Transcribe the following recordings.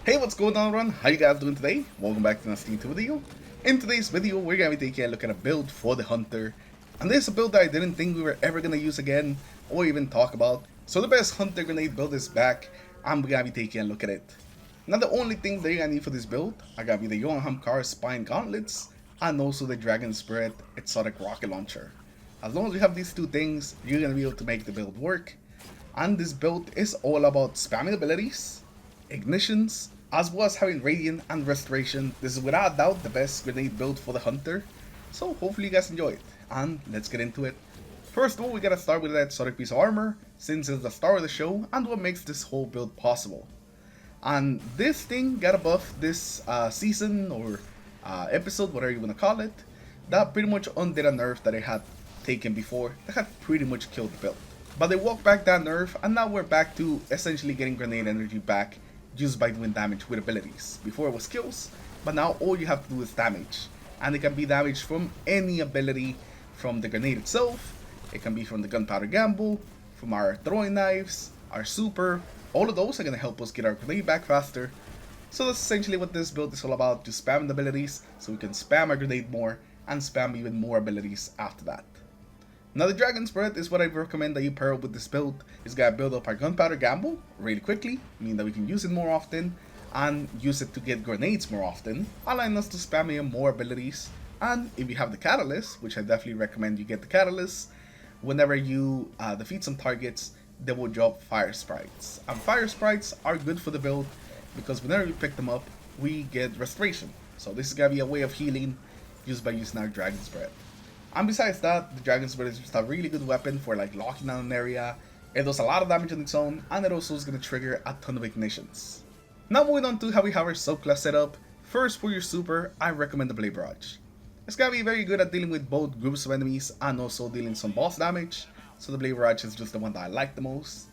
Hey, what's going on everyone? How you guys doing today? Welcome back to another video. In today's video, we're going to be taking a look at a build for the Hunter. And this is a build that I didn't think we were ever going to use again or even talk about. So the best Hunter grenade build is back and we're going to be taking a look at it. Now the only things that you're going to need for this build are going to be the Ahamkara Spine Gauntlets and also the Dragon Spirit Exotic Rocket Launcher. As long as you have these two things, you're going to be able to make the build work. And this build is all about spamming abilities, ignitions, as well as having Radiant and Restoration. This is without a doubt the best grenade build for the Hunter. So hopefully you guys enjoy it. And let's get into it. First of all, we gotta start with that exotic piece of armor, since it's the star of the show and what makes this whole build possible. And this thing got a buff this season or episode, whatever you wanna call it, that pretty much undid a nerf that it had taken before that had pretty much killed the build. But they walked back that nerf and now we're back to essentially getting grenade energy back just by doing damage with abilities. Before it was skills, but now all you have to do is damage. And it can be damage from any ability, from the grenade itself, it can be from the gunpowder gamble, from our throwing knives, our super. All of those are going to help us get our grenade back faster. So that's essentially what this build is all about, just spamming the abilities so we can spam our grenade more and spam even more abilities after that. Now the Dragon Spirit is what I recommend that you pair up with this build. It's gonna build up our gunpowder gamble really quickly, meaning that we can use it more often and use it to get grenades more often, allowing us to spam in more abilities. And if you have the catalyst, which I definitely recommend you get the catalyst, whenever you defeat some targets, they will drop fire sprites. And fire sprites are good for the build because whenever we pick them up, we get restoration. So this is gonna be a way of healing just by using our Dragon Spirit. And besides that, the Dragon Spirit is just a really good weapon for like locking down an area. It does a lot of damage on its own, and it also is going to trigger a ton of ignitions. Now moving on to how we have our subclass set up. First, for your super, I recommend the Blade Barrage. It's going to be very good at dealing with both groups of enemies and also dealing some boss damage, so the Blade Barrage is just the one that I like the most.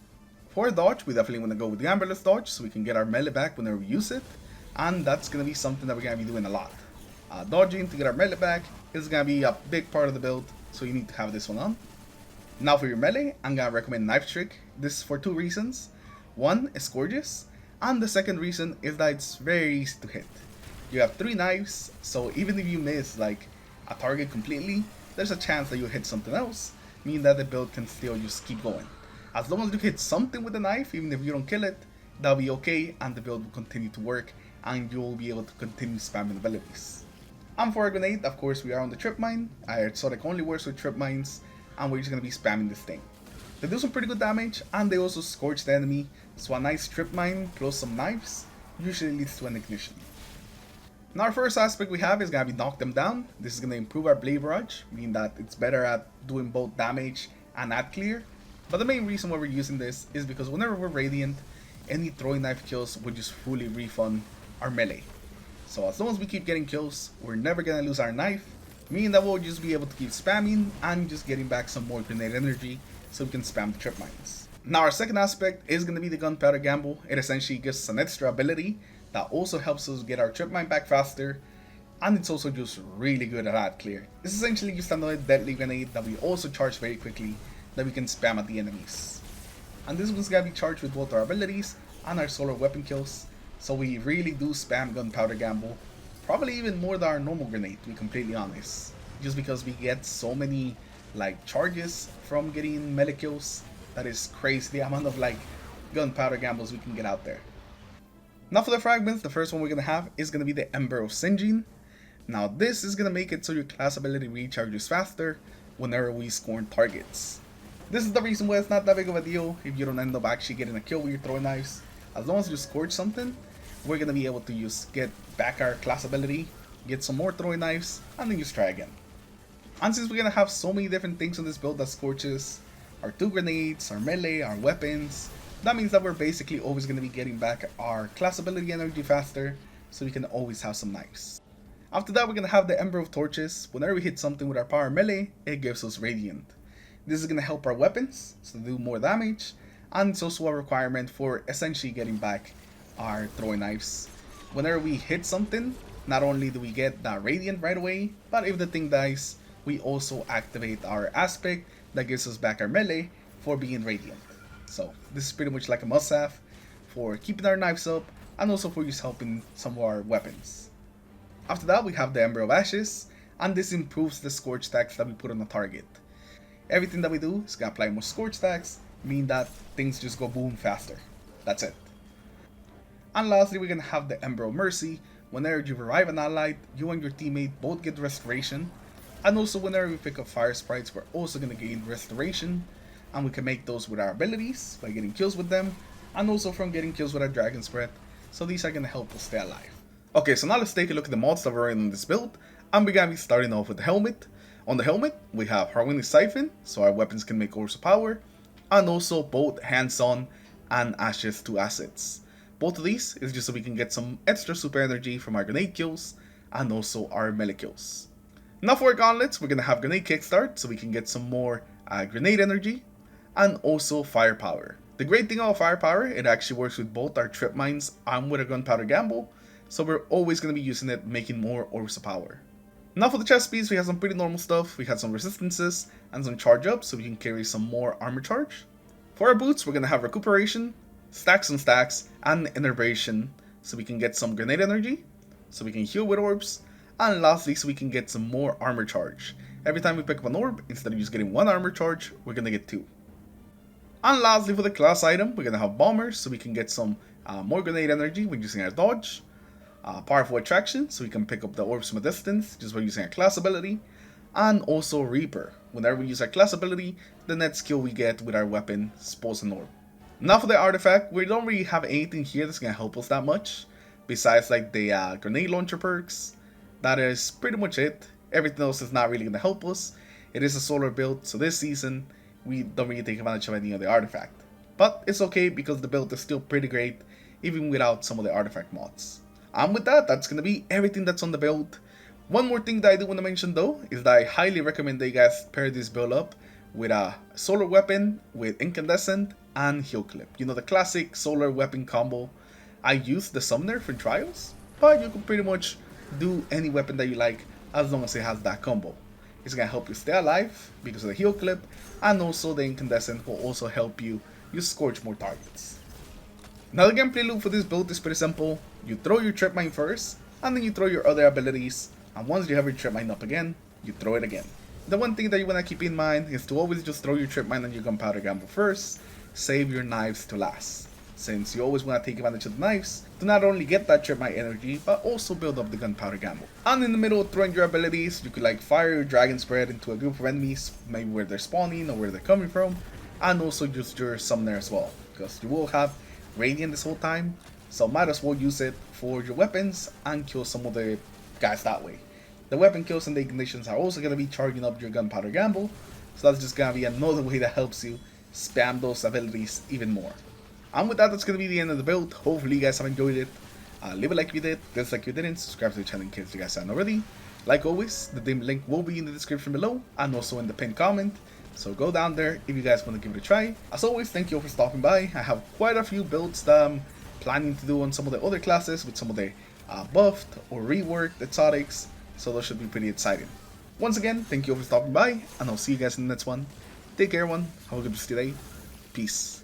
For dodge, we definitely want to go with the Amberless dodge so we can get our melee back whenever we use it, and that's going to be something that we're going to be doing a lot. Dodging to get our melee back is going to be a big part of the build, so you need to have this one on. Now for your melee, I'm going to recommend Knife Trick. This is for two reasons. One, it's gorgeous, and the second reason is that it's very easy to hit. You have 3 knives, so even if you miss like a target completely, there's a chance that you'll hit something else, meaning that the build can still just keep going. As long as you hit something with the knife, even if you don't kill it, that'll be okay, and the build will continue to work, and you'll be able to continue spamming abilities. And for a grenade, of course, we are on the trip mine. Our exotic only works with trip mines, and we're just gonna be spamming this thing. They do some pretty good damage, and they also scorch the enemy, so a nice trip mine plus some knives usually leads to an ignition. Now our first aspect we have is gonna be knock them down. This is gonna improve our Blade Barrage, meaning that it's better at doing both damage and at clear. But the main reason why we're using this is because whenever we're Radiant, any throwing knife kills will just fully refund our melee. So as long as we keep getting kills, we're never gonna lose our knife, meaning that we'll just be able to keep spamming and just getting back some more grenade energy so we can spam the trip mines. Now our second aspect is gonna be the gunpowder gamble. It essentially gives us an extra ability that also helps us get our trip mine back faster, and it's also just really good at that clear. It's essentially just another deadly grenade that we also charge very quickly that we can spam at the enemies. And this one's gonna be charged with both our abilities and our solar weapon kills. So we really do spam gunpowder gamble, probably even more than our normal grenade, to be completely honest. Just because we get so many like charges from getting melee kills, that is crazy the amount of like gunpowder gambles we can get out there. Now for the fragments, the first one we're gonna have is gonna be the Ember of Singeing. Now this is gonna make it so your class ability recharges faster whenever we scorn targets. This is the reason why it's not that big of a deal if you don't end up actually getting a kill with your throwing knives. As long as you scorch something, we're gonna be able to just get back our class ability, get some more throwing knives, and then just try again. And since we're gonna have so many different things on this build that scorches, our 2 grenades, our melee, our weapons, that means that we're basically always gonna be getting back our class ability energy faster, so we can always have some knives. After that, we're gonna have the Ember of Torches. Whenever we hit something with our power melee, it gives us Radiant. This is gonna help our weapons, so they do more damage, and it's also a requirement for essentially getting back our throwing knives. Whenever we hit something, not only do we get that Radiant right away, but if the thing dies, we also activate our aspect that gives us back our melee for being Radiant. So this is pretty much like a must-have for keeping our knives up, and also for use helping some of our weapons. After that, we have the Ember of Ashes, and this improves the scorch stacks that we put on the target. Everything that we do is gonna apply more scorch stacks, meaning that things just go boom faster. That's it. And lastly, we're gonna have the Ember of Mercy. Whenever you revive an ally, you and your teammate both get restoration. And also whenever we pick up fire sprites, we're also gonna gain restoration. And we can make those with our abilities by getting kills with them, and also from getting kills with our Dragon's Breath. So these are gonna help us stay alive. Okay, so now let's take a look at the mods that we're running on this build. And we're gonna be starting off with the helmet. On the helmet, we have Harmonic Siphon, so our weapons can make Orbs of Power. And also both Hands-On and Ashes 2 assets. Both of these is just so we can get some extra super energy from our grenade kills and also our melee kills. Now for our gauntlets, we're gonna have grenade kickstart so we can get some more grenade energy and also firepower. The great thing about firepower, it actually works with both our trip mines and with our gunpowder gamble, so we're always gonna be using it, making more orbs of power. Now for the chest piece, we have some pretty normal stuff. We have some resistances and some charge up so we can carry some more armor charge. For our boots, we're gonna have recuperation, stacks and stacks, and enervation so we can get some grenade energy, so we can heal with orbs, and lastly so we can get some more armor charge. Every time we pick up an orb, instead of just getting one armor charge, we're gonna get two. And lastly for the class item, we're gonna have bombers so we can get some more grenade energy when using our dodge, powerful attraction so we can pick up the orbs from a distance just by using our class ability, and also reaper. Whenever we use our class ability, the net skill we get with our weapon spawns an orb. Now for the artifact, we don't really have anything here that's gonna help us that much, besides like the grenade launcher perks. That is pretty much it. Everything else is not really gonna help us. It is a solar build, so this season we don't really take advantage of any of the artifact. But it's okay because the build is still pretty great, even without some of the artifact mods. And with that, that's gonna be everything that's on the build. One more thing that I do want to mention though, is that I highly recommend that you guys pair this build up with a solar weapon with incandescent and heal clip. You know, the classic solar weapon combo. I use the summoner for trials, but you can pretty much do any weapon that you like as long as it has that combo. It's gonna help you stay alive because of the heal clip, and also the incandescent will also help you scorch more targets. Now the gameplay loop for this build is pretty simple. You throw your trip mine first, and then you throw your other abilities, and once you have your trip mine up again, you throw it again. The one thing that you want to keep in mind is to always just throw your trip mine and your gunpowder gamble first, save your knives to last, since you always want to take advantage of the knives to not only get that trip mine energy, but also build up the gunpowder gamble. And in the middle of throwing your abilities, you could like fire your dragon's breath into a group of enemies, maybe where they're spawning or where they're coming from, and also use your summoner as well, because you will have radiant this whole time, so might as well use it for your weapons and kill some of the guys that way. The weapon kills and the ignitions are also going to be charging up your gunpowder gamble, so that's just going to be another way that helps you spam those abilities even more. And with that, that's going to be the end of the build. Hopefully you guys have enjoyed it. Leave a like if you did, dislike if you didn't, subscribe to the channel in case you guys haven't already. Like always, the dim link will be in the description below and also in the pinned comment, so go down there if you guys want to give it a try. As always, thank you all for stopping by. I have quite a few builds that I'm planning to do on some of the other classes with some of the buffed or reworked exotics, so those should be pretty exciting. Once again, thank you all for stopping by, and I'll see you guys in the next one. Take care everyone, have a good rest of your day. Peace.